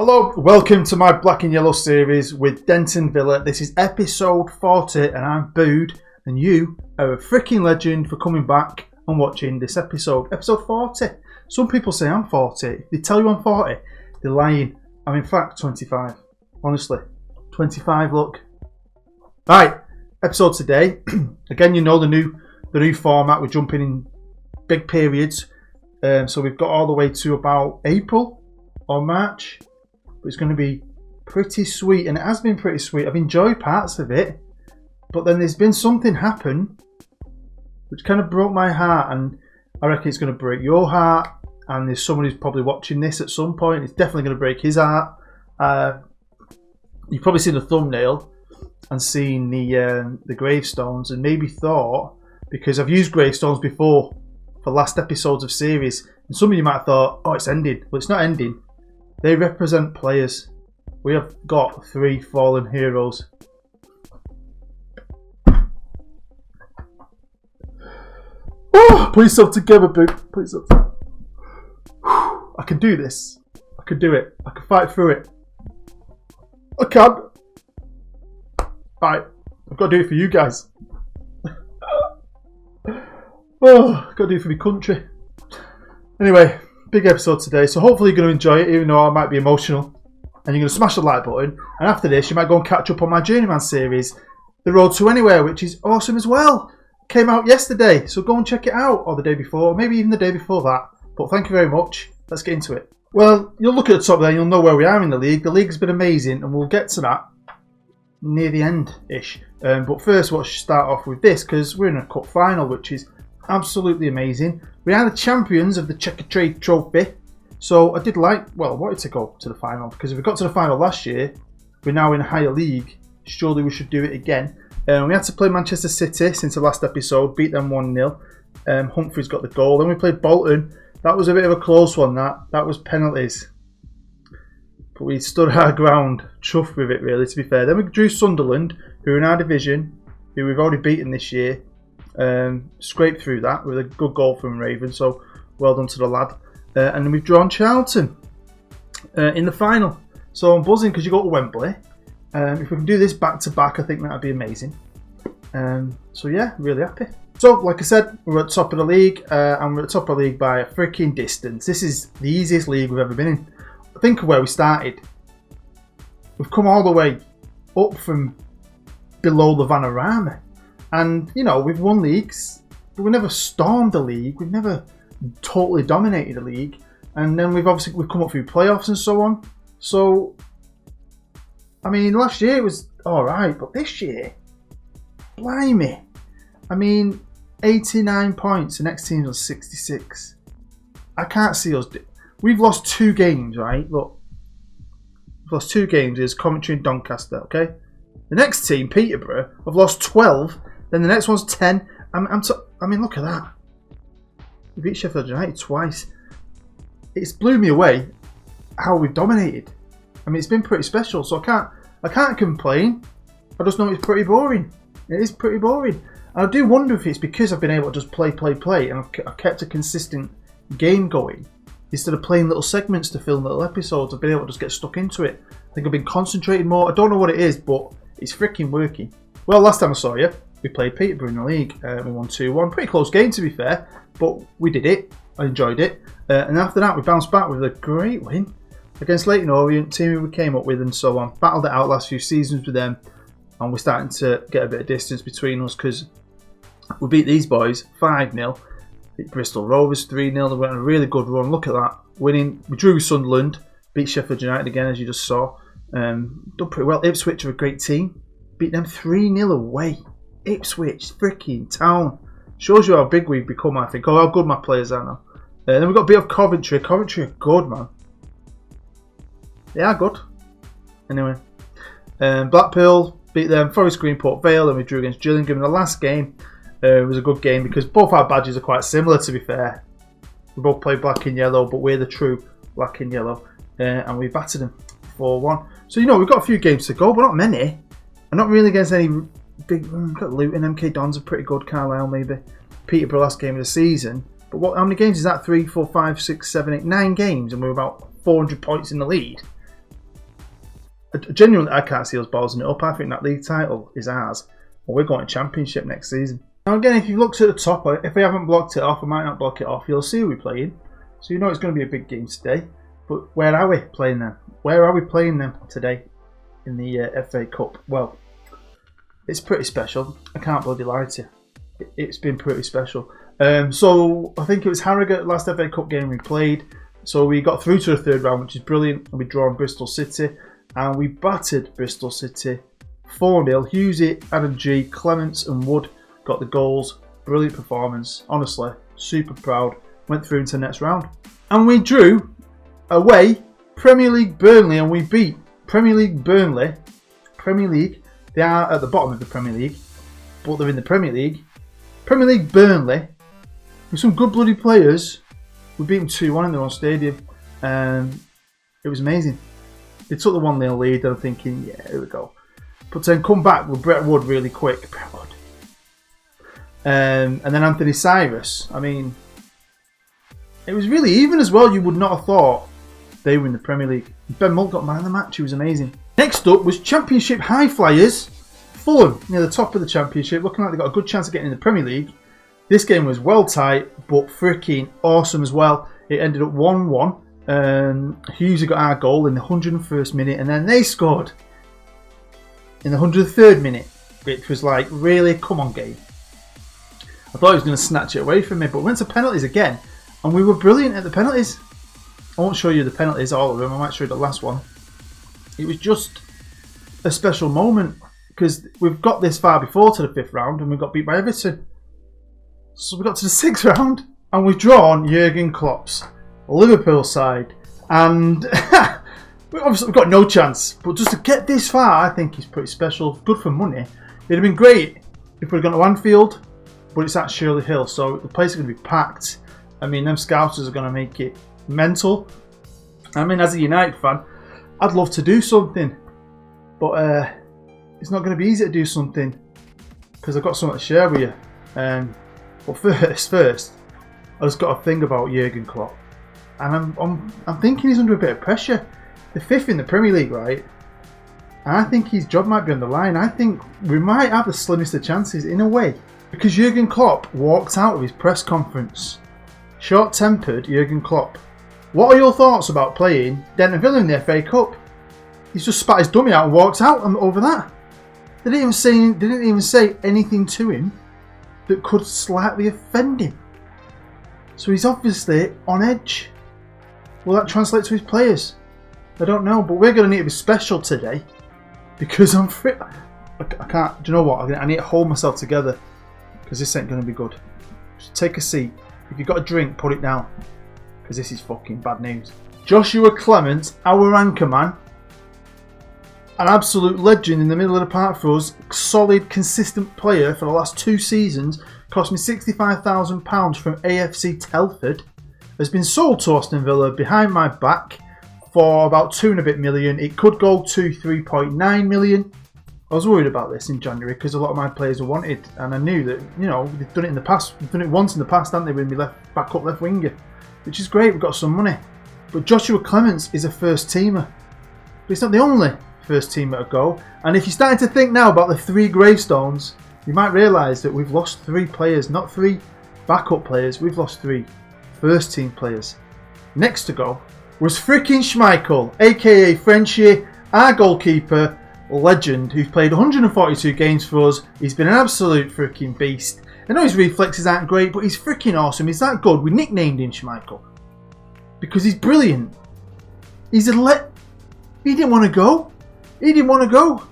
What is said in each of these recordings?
Hello, welcome to my Black and Yellow series with Denton Villa. This is episode 40 and I'm Bood, and you are a freaking legend for coming back and watching this episode. Episode 40. Some people say I'm 40. If they tell you I'm 40, they're lying. I'm in fact 25. Honestly. 25, look. Right, episode today. Again, you know the new format. We're jumping in big periods. So we've got all the way to about April or March. But it's going to be pretty sweet, and it has been pretty sweet. I've enjoyed parts of it, but then there's been something happen which kind of broke my heart, and I reckon it's going to break your heart, and there's someone who's probably watching this at some point. It's definitely going to break his heart. You've probably seen the thumbnail and seen the gravestones, and maybe thought, because I've used gravestones before for last episodes of series, and some of you might have thought, oh, it's ending. Well, it's not ending. They represent players. We have got 3 fallen heroes. Oh, put yourself together, Boo. Put yourself together. I can do this. I can do it. I can fight through it. I can. Right. I've got to do it for you guys. Oh, I've got to do it for my country. Anyway. Big episode today, so hopefully you're going to enjoy it, even though I might be emotional. And you're going to smash the like button, and after this you might go and catch up on my Journeyman series, The Road to Anywhere, which is awesome as well. Came out yesterday, so go and check it out, or the day before, or maybe even the day before that. But thank you very much. Let's get into it. Well, you'll look at the top there and you'll know where we are in the league. The league's been amazing, and we'll get to that near the end-ish. But first, we'll start off with this, because we're in a cup final, which is absolutely amazing. We are the champions of the Checker Trade Trophy. So I wanted to go to the final, because if we got to the final last year, we're now in a higher league. Surely we should do it again. We had to play Manchester City since the last episode, beat them 1-0. Humphrey's got the goal. Then we played Bolton. That was a bit of a close one, that was penalties. But we stood our ground, chuffed with it really, to be fair. Then we drew Sunderland, who are in our division, who we've already beaten this year. Scraped through that with a good goal from Raven, so well done to the lad. And then we've drawn Charlton in the final, so I'm buzzing because you go to Wembley. If we can do this back to back, I think that would be amazing. So yeah, really happy. So like I said, we're at the top of the league, and we're at the top of the league by a freaking distance. This is the easiest league we've ever been in. Think of where we started. We've come all the way up from below the Vanarama. And, you know, we've won leagues, but we never stormed the league. We've never totally dominated the league. And then we've come up through playoffs and so on. So, I mean, last year it was alright, but this year, blimey. I mean, 89 points, the next team's on 66. I can't see us. We've lost 2 games, right? Look, we've lost 2 games. There's Coventry and Doncaster, okay? The next team, Peterborough, have lost 12. Then the next one's 10. I mean, look at that. We beat Sheffield United twice. It's blew me away how we've dominated. I mean, it's been pretty special, so I can't complain. I just know it's pretty boring. It is pretty boring. And I do wonder if it's because I've been able to just play, and I've kept a consistent game going. Instead of playing little segments to film little episodes, I've been able to just get stuck into it. I think I've been concentrating more. I don't know what it is, but it's freaking working. Well, last time I saw you, we played Peterborough in the league. We won 2-1. Pretty close game, to be fair, but we did it. I enjoyed it. And after that, we bounced back with a great win against Leyton Orient, team we came up with and so on. Battled it out last few seasons with them, and we're starting to get a bit of distance between us because we beat these boys 5-0. Beat Bristol Rovers 3-0. They went on a really good run. Look at that. Winning. We drew Sunderland. Beat Sheffield United again, as you just saw. Done pretty well. Ipswich are a great team. Beat them 3-0 away. Ipswich, freaking town. Shows you how big we've become, I think. Or how good my players are now. Then we've got a bit of Coventry. Coventry are good, man. They are good. Anyway. Blackpool beat them. Forest Green, Port Vale. Then we drew against Gillingham in the last game. It was a good game because both our badges are quite similar, to be fair. We both play black and yellow, but we're the true black and yellow. And we battered them 4-1. So, you know, we've got a few games to go, but not many. And not really against any big... We've got Luton, MK Dons are pretty good, Carlisle maybe. Peterborough last game of the season. But how many games is that? 3, 4, 5, 6, 7, 8, 9 games, and we're about 400 points in the lead. Genuinely, I can't see us ballsing it up. I think that league title is ours. Well, we're going to Championship next season. Now again, if you've looked at the top, if we haven't blocked it off, I might not block it off, you'll see who we're playing. So you know it's going to be a big game today. But where are we playing them? Where are we playing them today in the FA Cup? Well, it's pretty special. I can't bloody lie to you. It's been pretty special. So I think it was Harrogate, last FA Cup game we played. So we got through to the third round, which is brilliant. And we drew on Bristol City. And we battered Bristol City 4-0. Hughesy, Adam G, Clements and Wood got the goals. Brilliant performance. Honestly, super proud. Went through into the next round. And we drew away Premier League Burnley, and we beat Premier League Burnley. Premier League, they are at the bottom of the Premier League, but they're in the Premier League. Premier League Burnley, with some good bloody players. We beat them 2-1 in their own stadium. It was amazing. They took the 1-0 lead, and I'm thinking, yeah, here we go. But then come back with Brett Wood really quick. Brett Wood. And then Anthony Cyrus. I mean, it was really even as well. You would not have thought they were in the Premier League. Ben Mull got man of the match. He was amazing. Next up was Championship High Flyers. Fulham near the top of the Championship, looking like they got a good chance of getting in the Premier League. This game was well tight, but freaking awesome as well. It ended up 1-1. Hughesy got our goal in the 101st minute, and then they scored in the 103rd minute, which was like, really, come on, game. I thought he was going to snatch it away from me, but we went to penalties again. And we were brilliant at the penalties. I won't show you the penalties, all of them. I might show you the last one. It was just a special moment because we've got this far before to the 5th round and we got beat by Everton. So we got to the 6th round and we've drawn Jurgen Klopp's Liverpool side. And obviously we've got no chance. But just to get this far, I think is pretty special. Good for money. It'd have been great if we'd gone to Anfield, but it's at Shirley Hill. So the place is going to be packed. I mean, them Scousers are going to make it mental. I mean, as a United fan, I'd love to do something. But it's not going to be easy to do something because I've got something to share with you. But first, I just got to think about Jurgen Klopp. And I'm thinking he's under a bit of pressure. They're 5th in the Premier League, right? And I think his job might be on the line. I think we might have the slimmest of chances in a way. Because Jurgen Klopp walked out of his press conference. Short-tempered Jurgen Klopp. What are your thoughts about playing Denton Villa in the FA Cup? He's just spat his dummy out and walked out over that. They didn't even say anything to him that could slightly offend him. So he's obviously on edge. Will that translate to his players? I don't know, but we're going to need to be special today because I'm free. I can't. Do you know what? I need to hold myself together because this ain't going to be good. Just take a seat. If you've got a drink, put it down because this is fucking bad news. Joshua Clement, our anchor man, an absolute legend in the middle of the park for us, solid, consistent player for the last 2 seasons, cost me £65,000 from AFC Telford, has been sold to Aston Villa behind my back for about 2.5 million. It could go to 3.9 million. I was worried about this in January because a lot of my players were wanted, and I knew that, you know, they've done it in the past. They've done it once in the past, haven't they, when we left backup left winger, which is great. We've got some money, but Joshua Clements is a first teamer, but he's not the only first teamer to go. And if you're starting to think now about the 3 gravestones, you might realise that we've lost 3 players, not 3 backup players. We've lost 3 first team players. Next to go was freaking Schmeichel, aka Frenchie, our goalkeeper legend, who's played 142 games for us. He's been an absolute freaking beast. I know his reflexes aren't great, but he's freaking awesome. He's that good. We nicknamed him Schmeichel because he's brilliant. He didn't want to go. He didn't want to go.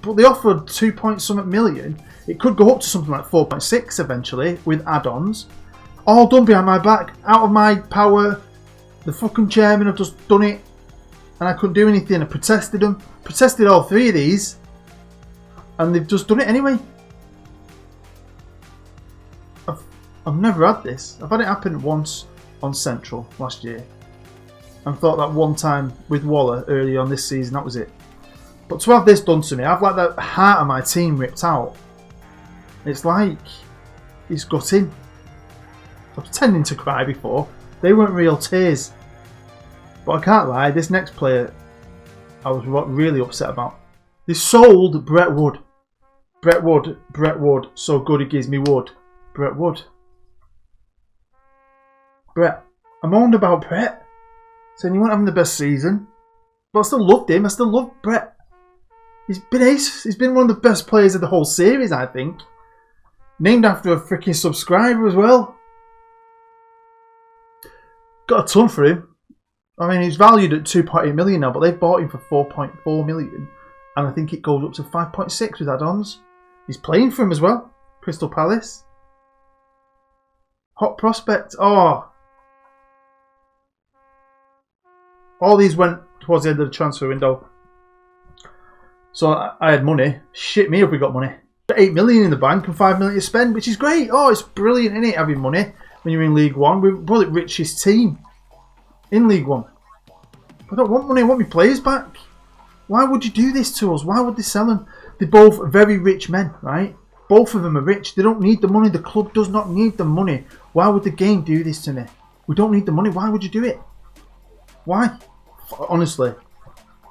But they offered 2-point-something million. It could go up to something like 4.6 eventually with add-ons. All done behind my back, out of my power. The fucking chairman have just done it. And I couldn't do anything. I protested them. Protested all 3 of these. And they've just done it anyway. I've never had this. I've had it happen once on Central last year. And thought that one time with Waller early on this season, that was it. But to have this done to me, I've like the heart of my team ripped out. It's like it's gutting. I was tending to cry before. They weren't real tears. But I can't lie, this next player, I was really upset about. They sold Brett Wood. Brett Wood, so good it gives me wood. Brett Wood. Brett. I moaned about Brett, saying he wasn't having the best season. But I still loved him. I still love Brett. He's been ace. He's been one of the best players of the whole series, I think. Named after a freaking subscriber as well. Got a ton for him. I mean, he's valued at 2.8 million now, but they've bought him for 4.4 million. And I think it goes up to 5.6 with add-ons. He's playing for him as well. Crystal Palace. Hot prospect. Oh. All these went towards the end of the transfer window. So I had money. Shit me if we got money. 8 million in the bank and 5 million to spend, which is great. Oh, it's brilliant, isn't it, having money when you're in League One? We're probably the richest team in League One. I don't want money, I want my players back. Why would you do this to us? Why would they sell them? They're both very rich men, right? Both of them are rich. They don't need the money. The club does not need the money. Why would the game do this to me? We don't need the money. Why would you do it? Why? Honestly,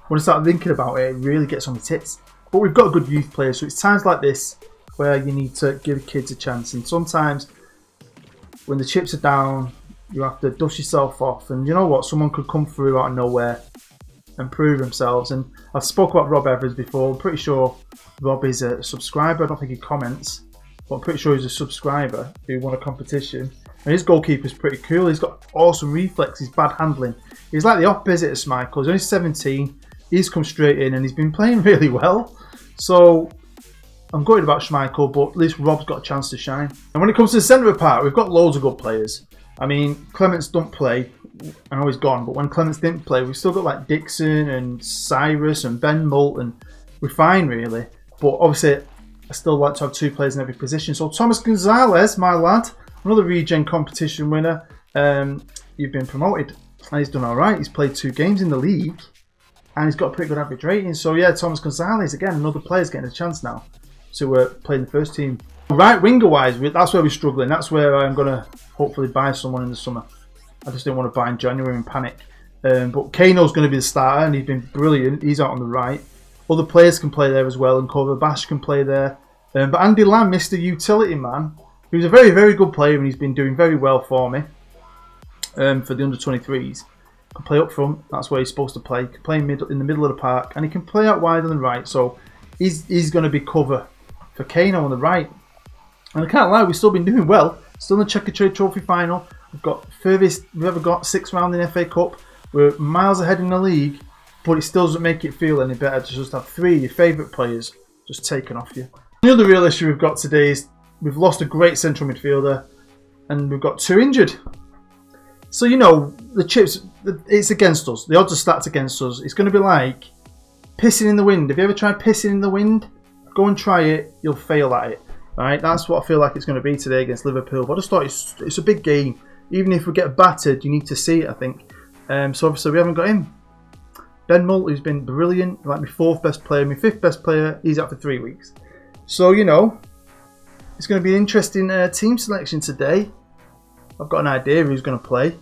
when I start thinking about it, it really gets on my tits. But we've got a good youth player, so it's times like this where you need to give kids a chance. And sometimes when the chips are down, you have to dust yourself off. And you know what? Someone could come through out of nowhere and prove themselves. And I've spoke about Rob Evers before. I'm pretty sure Rob is a subscriber. I don't think he comments, but I'm pretty sure he's a subscriber who won a competition. And his goalkeeper's pretty cool. He's got awesome reflexes, bad handling. He's like the opposite of Schmeichel. He's only 17. He's come straight in and he's been playing really well. So I'm gutted about Schmeichel, but at least Rob's got a chance to shine. And when it comes to the centre of the park, we've got loads of good players. I mean, Clements don't play. I know he's gone, but when Clements didn't play, we've still got like Dixon and Cyrus and Ben Moult, and we're fine really. But obviously, I still like to have two players in every position. So Thomas Gonzalez, my lad, another regen competition winner. You've been promoted, and he's done all right. He's played 2 games in the league, and he's got a pretty good average rating. So yeah, Thomas Gonzalez, again, another player's getting a chance now to play in the first team. Right winger wise, that's where we're struggling. That's where I'm going to hopefully buy someone in the summer. I just didn't want to buy in January and panic. But Kano's going to be the starter, and he's been brilliant. He's out on the right. Other players can play there as well, and Kovac Bash can play there. But Andy Lamb, Mr. Utility Man, who's a very, very good player, and he's been doing very well for me for the under-23s. Can play up front. That's where he's supposed to play. He can play in the middle of the park, and he can play out wide on the right. So he's going to be cover for Kano on the right. And I can't lie, we've still been doing well. Still in the Checkatrade Trophy final. We've got furthest we've ever got, 6th round in FA Cup. We're miles ahead in the league, but it still doesn't make it feel any better to just have 3 of your favourite players just taken off you. The other real issue we've got today is we've lost a great central midfielder, and we've got 2 injured. So, you know, the chips, it's against us. The odds are stacked against us. It's going to be like pissing in the wind. Have you ever tried pissing in the wind? Go and try it. You'll fail at it. Right? That's what I feel like it's going to be today against Liverpool. But I just thought it's a big game. Even if we get battered, you need to see it, I think. So obviously we haven't got him. Ben Moult, who's been brilliant. Like my 4th best player. My 5th best player, he's out for 3 weeks. So, you know, it's going to be an interesting team selection today. I've got an idea who's going to play.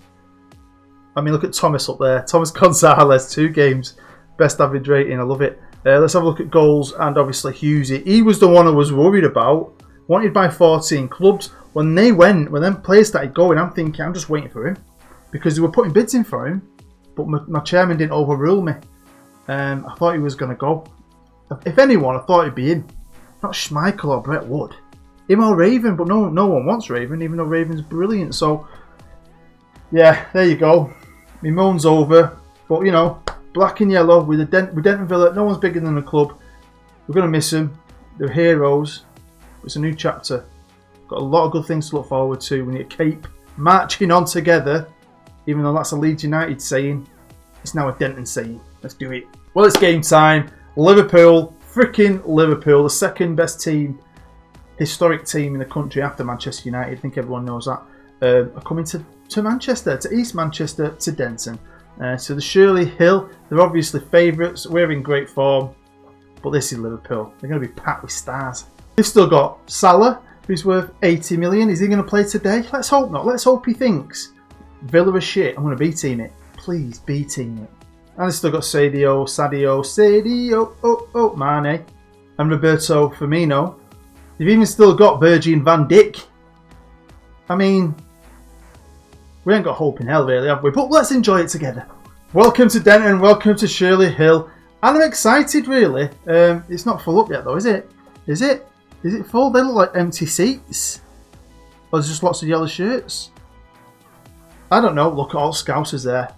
I mean, look at Thomas up there. Thomas Gonzalez, 2 games. Best average rating. I love it. Let's have a look at goals. And obviously Hughesy. He was the one I was worried about. Wanted by 14 clubs. When them players started going, I'm thinking, I'm just waiting for him. Because they were putting bids in for him. But my chairman didn't overrule me. I thought he was going to go. If anyone, I thought it'd be him. Not Schmeichel or Brett Wood. Him or Raven, but no one wants Raven, even though Raven's brilliant. So, yeah, there you go. My moan's over. But, you know, black and yellow with Denton Villa. No one's bigger than the club. We're going to miss them. They're heroes. It's a new chapter. Got a lot of good things to look forward to. We need to keep marching on together. Even though that's a Leeds United saying, it's now a Denton saying. Let's do it. Well, it's game time. Liverpool, freaking Liverpool, the 2nd best team, historic team in the country after Manchester United. I think everyone knows that. Are coming to Manchester, to East Manchester, to Denton. So the Shirley Hill, they're obviously favourites. We're in great form. But this is Liverpool. They're going to be packed with stars. They've still got Salah, who's worth 80 million. Is he going to play today? Let's hope not. Let's hope he thinks Villa is shit. I'm going to B-team it. Please, B-team it. And they've still got Sadio, Mane, and Roberto Firmino. They've even still got Virgil van Dijk. I mean, we ain't got hope in hell really, have we? But let's enjoy it together. Welcome to Denton, welcome to Shirley Hill. And I'm excited really. It's not full up yet though, is it? Is it? Is it full? They look like empty seats. Or there's just lots of yellow shirts. I don't know, look at all Scousers there.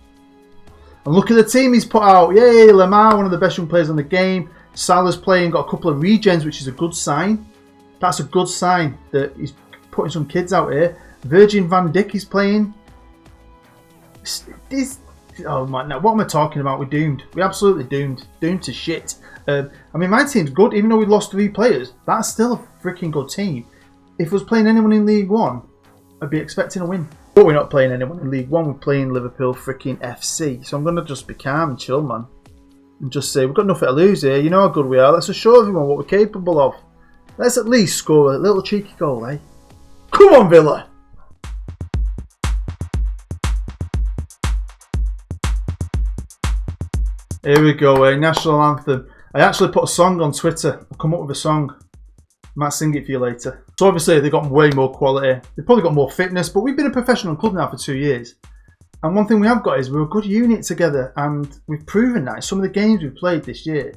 And look at the team he's put out. Yay, Lamar, one of the best young players on the game. Salah's playing, got a couple of regens, which is a good sign. That's a good sign that he's putting some kids out here. Virgil van Dijk is playing. Oh man, now what am I talking about? We're doomed. We're absolutely doomed. Doomed to shit. I mean, my team's good, even though we lost 3 players. That's still a freaking good team. If I was playing anyone in League One, I'd be expecting a win. But we're not playing anyone in League One. We're playing Liverpool freaking FC. So I'm going to just be calm and chill, man. And just say, we've got nothing to lose here. You know how good we are. Let's just show everyone what we're capable of. Let's at least score a little cheeky goal, eh? Come on, Villa! Here we go, national anthem. I actually put a song on Twitter. I'll come up with a song. Might sing it for you later. So obviously they've got way more quality. They've probably got more fitness, but we've been a professional club now for 2 years. And one thing we have got is we're a good unit together, and we've proven that in some of the games we've played this year.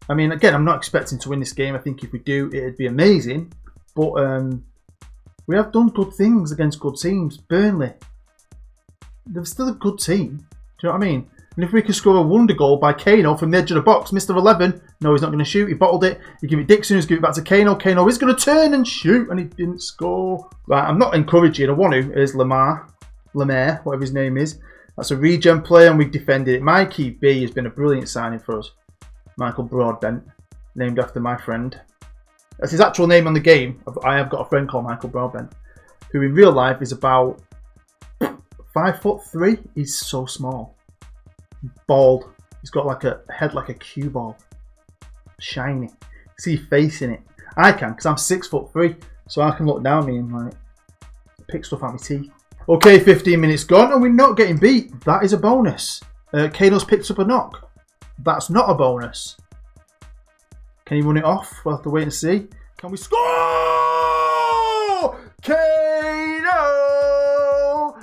I mean, again, I'm not expecting to win this game. I think if we do, it'd be amazing. But we have done good things against good teams. Burnley, they're still a good team. Do you know what I mean? And if we could score a wonder goal by Kano from the edge of the box, Mr. 11, no, he's not going to shoot. He bottled it. You give it Dixon, he's give it back to Kano. Kano is going to turn and shoot, and he didn't score. Right, I'm not encouraging. I want to. Is Lamar, whatever his name is. That's a regen player, and we've defended it. Mikey B has been a brilliant signing for us. Michael Broadbent, named after my friend. That's his actual name on the game. I have got a friend called Michael Broadbent, who in real life is about 5'3". He's so small. Bald. He's got like a head like a cue ball. Shiny. See face in it. I can, because I'm 6'3", so I can look down at me and like pick stuff out my teeth. Okay, 15 minutes gone and we're not getting beat. That is a bonus. Kano's picked up a knock. That's not a bonus. Can he run it off? We'll have to wait and see. Can we score? Kano!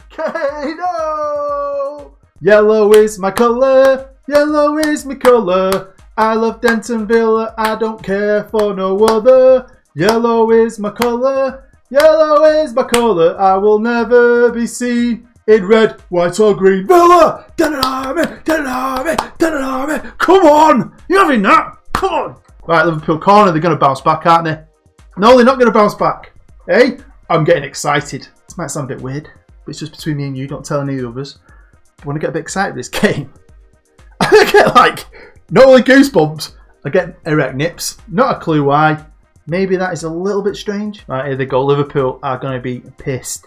Kano! Yellow is my colour. Yellow is my colour. I love Denton Villa. I don't care for no other. Yellow is my colour. Yellow is my colour. I will never be seen in red, white or green. Villa! Denton Army! Denton Army! Denton Army! Come on! You're having that? Come on! Right, Liverpool corner. They're going to bounce back, aren't they? No, they're not going to bounce back. Hey? I'm getting excited. This might sound a bit weird, but it's just between me and you. Don't tell any others. I want to get a bit excited this game. I get like, not only goosebumps, I get erect nips. Not a clue why. Maybe that is a little bit strange. Right, here they go. Liverpool are going to be pissed.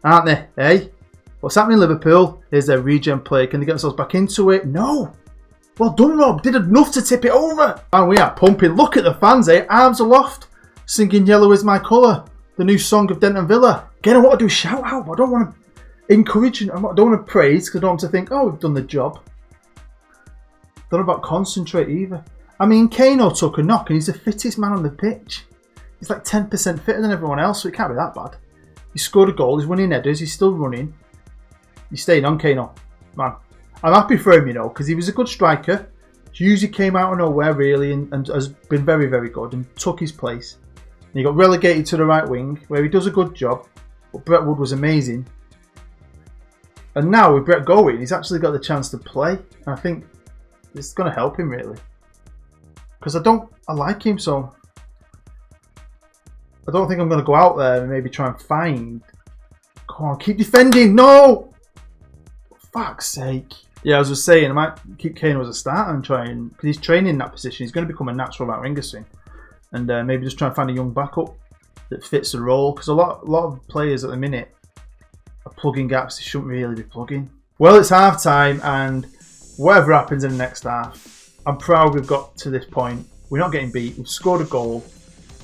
Aren't they? Hey? What's happening, Liverpool? Here's their regen play. Can they get themselves back into it? No. Well done, Rob. Did enough to tip it over. And we are pumping. Look at the fans, eh? Arms aloft. Singing Yellow is my colour. The new song of Denton Villa. Again, I want to do a shout out. I don't want to encourage. I don't want to praise because I don't want to think, oh, we've done the job. Don't know about concentrate either. I mean, Kano took a knock and he's the fittest man on the pitch. He's like 10% fitter than everyone else, so it can't be that bad. He scored a goal, he's winning headers, he's still running. He's staying on, Kano. Man, I'm happy for him, you know, because he was a good striker. He usually came out of nowhere, really, and has been very, very good and took his place. And he got relegated to the right wing, where he does a good job. But Brett Wood was amazing. And now with Brett going, he's actually got the chance to play. And I think it's going to help him, really. Because I like him, so I don't think I'm going to go out there and maybe try and find. Come on, keep defending. No! For fuck's sake. Yeah, as I was saying, I might keep Kano as a starter and try and, because he's training in that position, he's going to become a natural right winger soon. And maybe just try and find a young backup that fits the role. Because a lot of players at the minute are plugging gaps they shouldn't really be plugging. Well, it's half time, and whatever happens in the next half, I'm proud we've got to this point. We're not getting beat. We've scored a goal.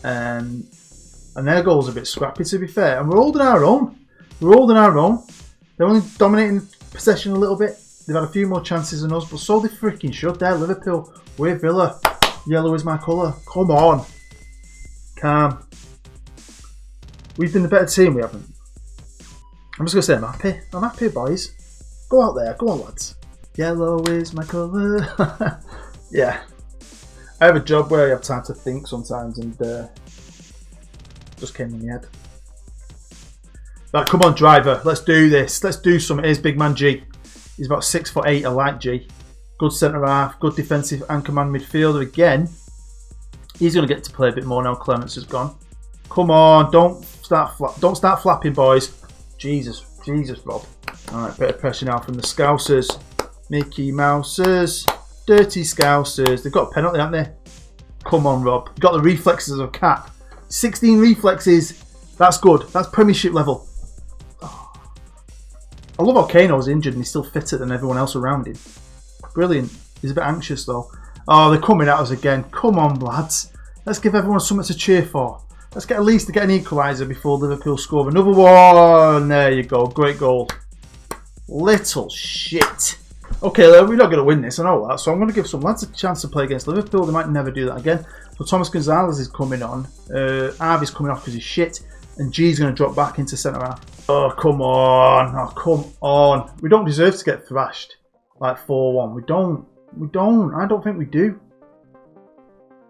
And their goal's a bit scrappy, to be fair. And we're holding our own. We're holding our own. They're only dominating possession a little bit. They've had a few more chances than us, but so they freaking should. They're Liverpool. We're Villa. Yellow is my colour. Come on. Calm. We've been the better team, we haven't. I'm just going to say I'm happy. I'm happy, boys. Go out there. Go on, lads. Yellow is my colour. Yeah. I have a job where I have time to think sometimes, and just came in my head. Right, come on, driver. Let's do this. Let's do something. Here's big man G. He's about 6'8". I like G. Good centre half. Good defensive anchor man midfielder again. He's going to get to play a bit more now. Clements has gone. Come on, don't start flapping, boys. Jesus, Rob. All right, bit of pressure now from the Scousers. Mickey Mousers. Dirty Scousers. They've got a penalty, haven't they? Come on, Rob. You've got the reflexes of Cap. 16 reflexes. That's good. That's Premiership level. Oh. I love how Kano's injured and he's still fitter than everyone else around him. Brilliant. He's a bit anxious, though. Oh, they're coming at us again. Come on, lads. Let's give everyone something to cheer for. Let's get at least to get an equaliser before Liverpool score another one. There you go. Great goal. Little shit. Okay, we're not going to win this, I know that. So I'm going to give some lads a chance to play against Liverpool. They might never do that again. So Thomas Gonzalez is coming on. Harvey's coming off because he's shit. And G's going to drop back into centre half. Oh, come on. Oh, come on. We don't deserve to get thrashed like 4-1. We don't. I don't think we do.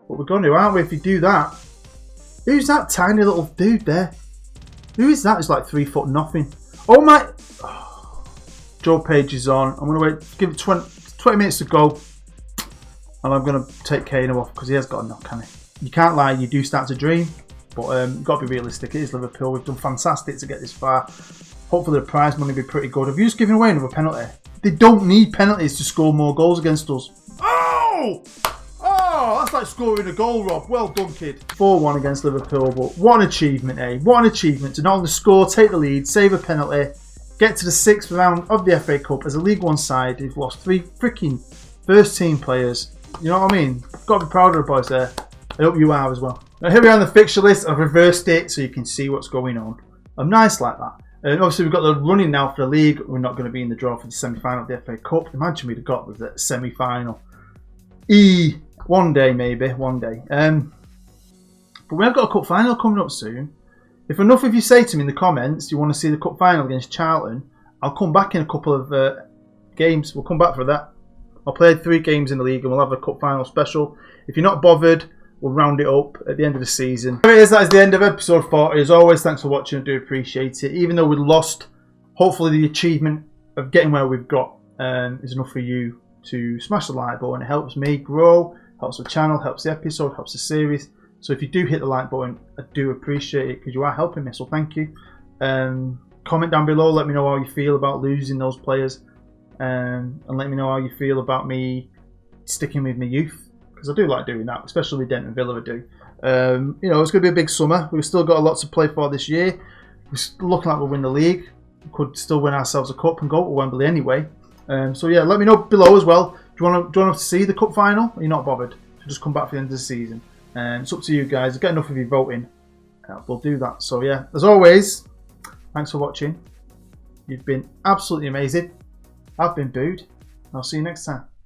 But we're going to, aren't we, if we do that? Who's that tiny little dude there? Who is that? It's like 3 foot nothing. Oh my... Oh. Joe Page is on. I'm going to wait. Give it 20 minutes to go. And I'm going to take Kano off because he has got a knock, can he? You can't lie. You do start to dream. But you've got to be realistic. It is Liverpool. We've done fantastic to get this far. Hopefully the prize money will be pretty good. Have you just given away another penalty? They don't need penalties to score more goals against us. Oh! Oh, that's like scoring a goal, Rob. Well done, kid. 4-1 against Liverpool, but what an achievement, eh? What an achievement to not only score, take the lead, save a penalty, get to the 6th round of the FA Cup as a League One side who've lost 3 freaking first team players. You know what I mean? Got to be proud of the boys there. I hope you are as well. Now here we are on the fixture list. I've reversed it so you can see what's going on. I'm nice like that. And obviously we've got the running now for the league. We're not going to be in the draw for the semi-final of the FA Cup. Imagine we'd have got the semi-final. One day, maybe. One day. But we have got a cup final coming up soon. If enough of you say to me in the comments you want to see the cup final against Charlton, I'll come back in a couple of games. We'll come back for that. I'll play 3 games in the league and we'll have a cup final special. If you're not bothered, we'll round it up at the end of the season. There it is. That is the end of episode 40. As always, thanks for watching. I do appreciate it. Even though we lost, hopefully the achievement of getting where we've got is enough for you to smash the like button. It helps me grow, helps the channel, helps the episode, helps the series. So if you do hit the like button, I do appreciate it because you are helping me. So thank you. Comment down below. Let me know how you feel about losing those players. And let me know how you feel about me sticking with my youth. Because I do like doing that, especially with Denton Villa I do. You know, it's going to be a big summer. We've still got a lot to play for this year. We're looking like we'll win the league. We could still win ourselves a cup and go to Wembley anyway. So yeah, let me know below as well. Do you want to see the cup final? Or are you not bothered? So just come back for the end of the season. It's up to you guys. Get enough of you voting. We'll do that. So yeah, as always, thanks for watching. You've been absolutely amazing. I've been Bood. I'll see you next time.